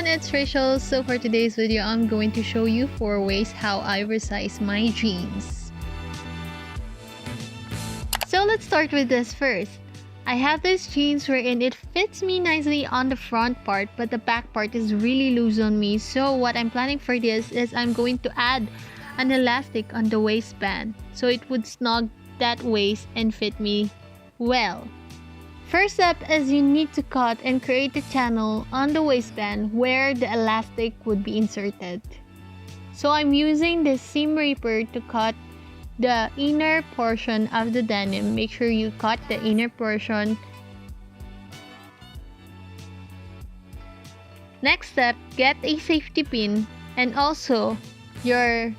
everyone, it's Rachel. So for today's video, I'm going to show you 4 ways how I resize my jeans. So let's start with this first. I have this jeans wherein it fits me nicely on the front part, but the back part is really loose on me. So what I'm planning for this is I'm going to add an elastic on the waistband so it would snug that waist and fit me well. First step is you need to cut and create a channel on the waistband where the elastic would be inserted. So I'm using the seam ripper to cut the inner portion of the denim. Make sure you cut the inner portion. Next step, get a safety pin and also your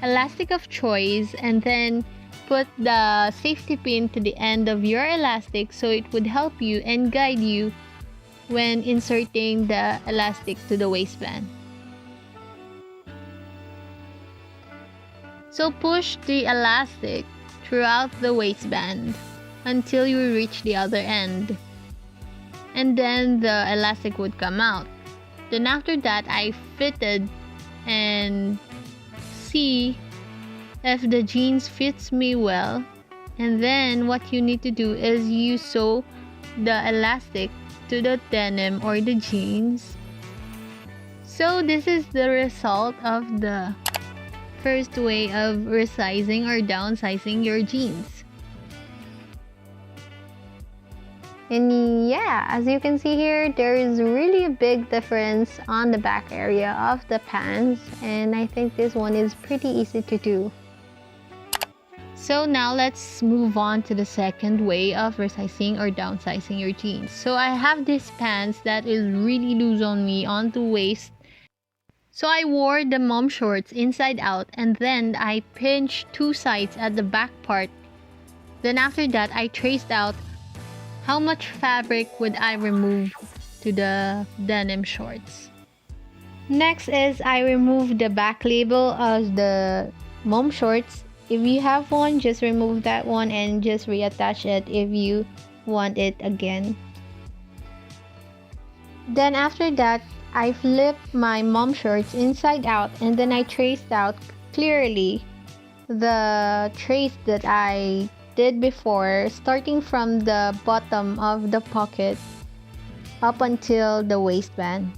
elastic of choice, and then put the safety pin to the end of your elastic so it would help you and guide you when inserting the elastic to the waistband. So push the elastic throughout the waistband until you reach the other end, and then the elastic would come out. Then after that, I fitted and see if the jeans fits me well, and then what you need to do is you sew the elastic to the denim or the jeans. So this is the result of the first way of resizing or downsizing your jeans. And yeah, as you can see here, there is really a big difference on the back area of the pants, and I think this one is pretty easy to do. So now let's move on to the second way of resizing or downsizing your jeans. So I have this pants that is really loose on me on the waist. So I wore the mom shorts inside out, and then I pinched 2 sides at the back part. Then after that, I traced out how much fabric would I remove to the denim shorts. Next is I removed the back label of the mom shorts. If you have one, just remove that one and just reattach it if you want it again. Then after that, I flipped my mom shorts inside out, and then I traced out clearly the trace that I did before, starting from the bottom of the pocket up until the waistband.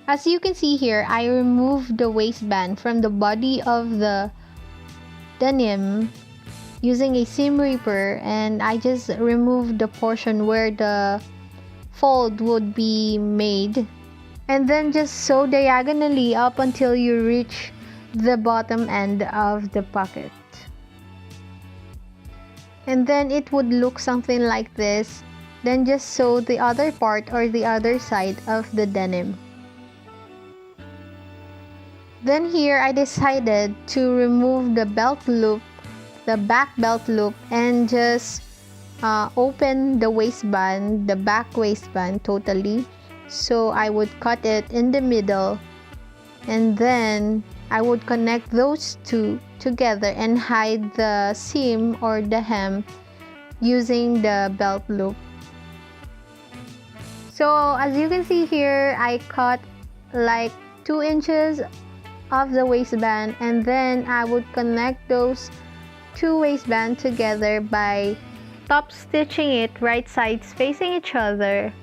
As you can see here, I removed the waistband from the body of the denim using a seam ripper, and I just removed the portion where the fold would be made, and then just sew diagonally up until you reach the bottom end of the pocket. And then it would look something like this. Then just sew the other part or the other side of the denim. Then here I decided to remove the belt loop, the back belt loop, and just open the waistband, the back waistband totally. So I would cut it in the middle, and then I would connect those two together and hide the seam or the hem using the belt loop. So as you can see here, I cut like 2 inches of the waistband, and then I would connect those 2 waistbands together by top stitching it right sides facing each other.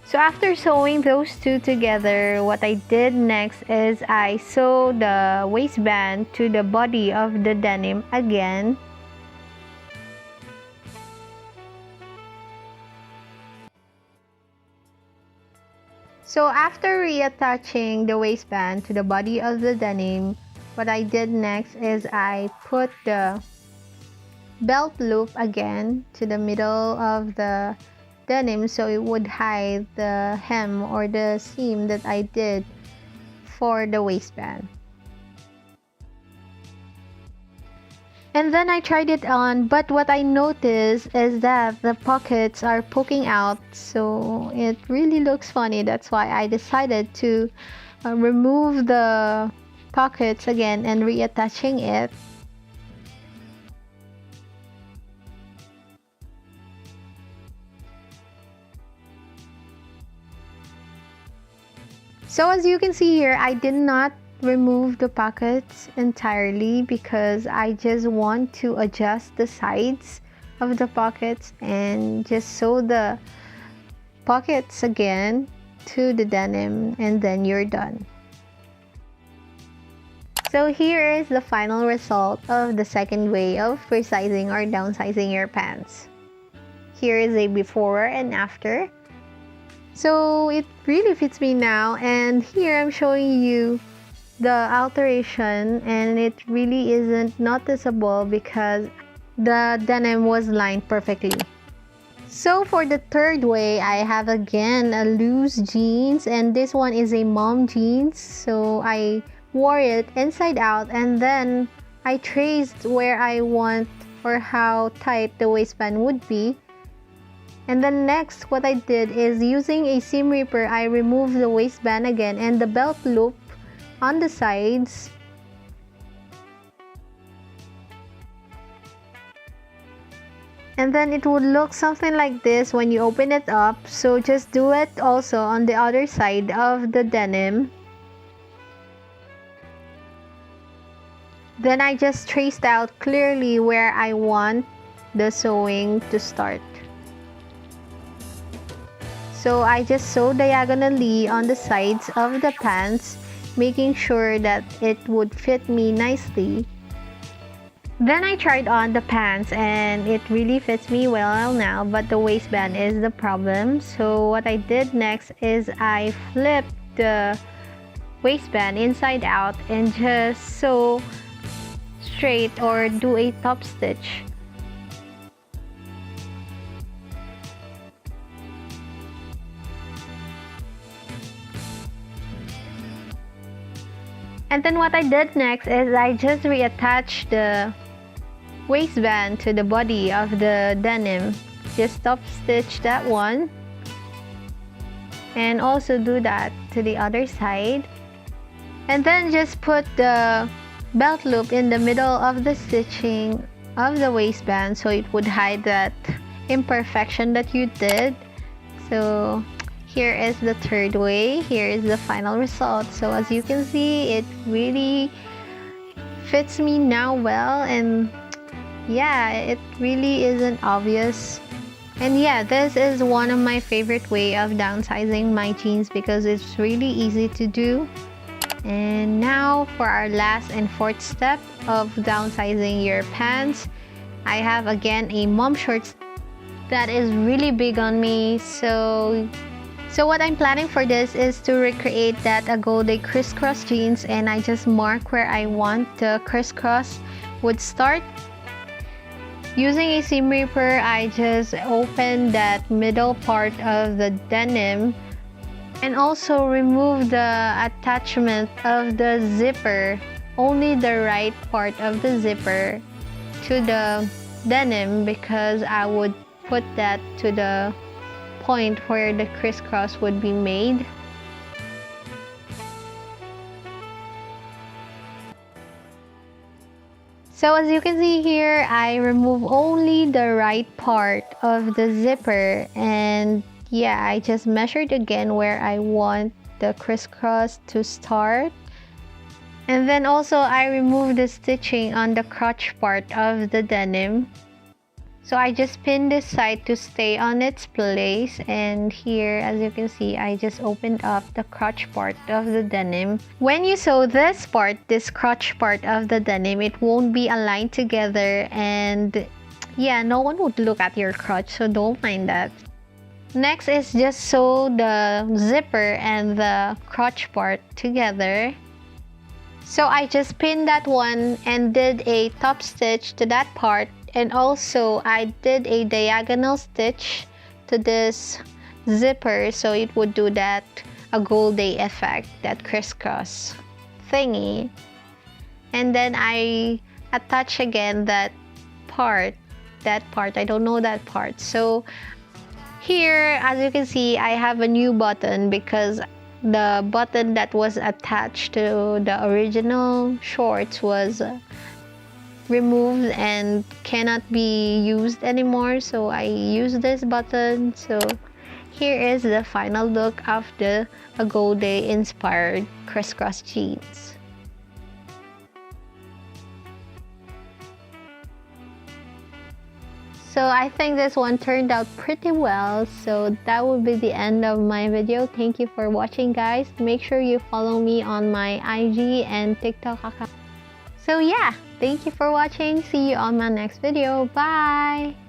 So after sewing those 2 together, what I did next is I sewed the waistband to the body of the denim again. So after reattaching the waistband to the body of the denim, what I did next is I put the belt loop again to the middle of the denim so it would hide the hem or the seam that I did for the waistband. And then I tried it on, but what I noticed is that the pockets are poking out, so it really looks funny. That's why I decided to remove the pockets again and reattaching it. So as you can see here, I did not remove the pockets entirely because I just want to adjust the sides of the pockets and just sew the pockets again to the denim, and then you're done. So here is the final result of the second way of resizing or downsizing your pants. Here is a before and after. So it really fits me now, and here I'm showing you the alteration, and it really isn't noticeable because the denim was lined perfectly. So for the third way, I have again a loose jeans, and this one is a mom jeans. So I wore it inside out, and then I traced where I want or how tight the waistband would be. And then next, what I did is using a seam ripper, I removed the waistband again and the belt loop on the sides. And then it would look something like this when you open it up. So just do it also on the other side of the denim. Then I just traced out clearly where I want the sewing to start. So I just sew diagonally on the sides of the pants, making sure that it would fit me nicely. Then I tried on the pants and it really fits me well now, but the waistband is the problem. So what I did next is I flipped the waistband inside out and just sew straight or do a top stitch. And then what I did next is I just reattached the waistband to the body of the denim. Just top stitch that one. And also do that to the other side. And then just put the belt loop in the middle of the stitching of the waistband so it would hide that imperfection that you did. So here is the third way. Here is the final result. So as you can see, it really fits me now well, and yeah, it really isn't obvious. And yeah, this is one of my favorite way of downsizing my jeans because it's really easy to do. And now for our last and fourth step of downsizing your pants, I have again a mom shorts that is really big on me. So what I'm planning for this is to recreate that Agolde crisscross jeans, and I just mark where I want the crisscross would start. Using a seam ripper, I just open that middle part of the denim and also remove the attachment of the zipper, only the right part of the zipper to the denim, because I would put that to the point where the crisscross would be made. So as you can see here, I remove only the right part of the zipper, and yeah, I just measured again where I want the crisscross to start. And then also I remove the stitching on the crotch part of the denim. So I just pin this side to stay on its place, and here as you can see, I just opened up the crotch part of the denim. When you sew this part, this crotch part of the denim, it won't be aligned together, and yeah, no one would look at your crotch, so don't mind that. Next is just sew the zipper and the crotch part together. So I just pinned that one and did a top stitch to that part, and also I did a diagonal stitch to this zipper so it would do that Agolde effect, that crisscross thingy. And then I attach again that part, I don't know that part. So here, as you can see, I have a new button because the button that was attached to the original shorts was removed and cannot be used anymore, so I use this button. So Here is the final look of the Agolde inspired crisscross jeans. So I think this one turned out pretty well. So that will be the end of my video. Thank you for watching, guys. Make sure you follow me on my IG and TikTok account. So yeah, thank you for watching. See you on my next video. Bye!